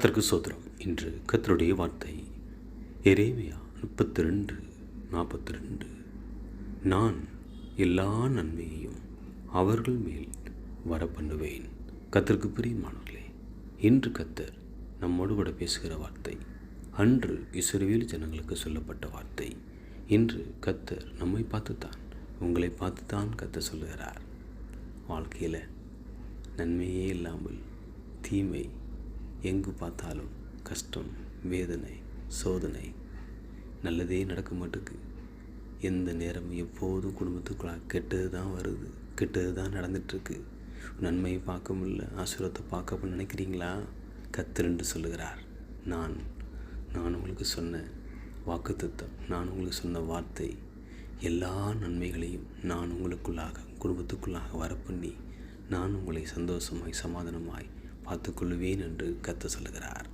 கர்த்தருக்கு சோத்திரம். இன்று கர்த்தருடைய வார்த்தை எரேமியா 32:42. நான் எல்லா நன்மையையும் அவர்கள் மேல் வரப்பண்ணுவேன். கர்த்தருக்கு பிரியமானவர்களே, இன்று கர்த்தர் நம்மோடு கூட பேசுகிற வார்த்தை அன்று இஸ்ரவேல் ஜனங்களுக்கு சொல்லப்பட்ட வார்த்தை. இன்று கர்த்தர் நம்மை பார்த்துத்தான், உங்களை பார்த்துத்தான் கர்த்தர் சொல்லுகிறார். வாழ்க்கையில் நன்மையே இல்லாமல் தீமை, எங்கு பார்த்தாலும் கஷ்டம், வேதனை, சோதனை, நல்லதே நடக்க மாட்டுக்கு. எந்த நேரம் எப்போதும் குடும்பத்துக்குள்ளாக கெட்டது தான் வருது, கெட்டது தான் நடந்துட்டுருக்கு. நன்மையை பார்க்க முடியல, ஆசீர்வாதத்தை பார்க்க நினைக்கிறீங்களா? கர்த்தர் என்று சொல்லுகிறார். நான் உங்களுக்கு சொன்ன வாக்குத்தத்தம், நான் உங்களுக்கு சொன்ன வார்த்தை, எல்லா நன்மைகளையும் நான் உங்களுக்குள்ளாக, குடும்பத்துக்குள்ளாக வரப்பண்ணி நான் உங்களை சந்தோஷமாய் சமாதானமாய் பார்த்துக்கொள்வேன் என்று கர்த்தர் சொல்லுகிறார்.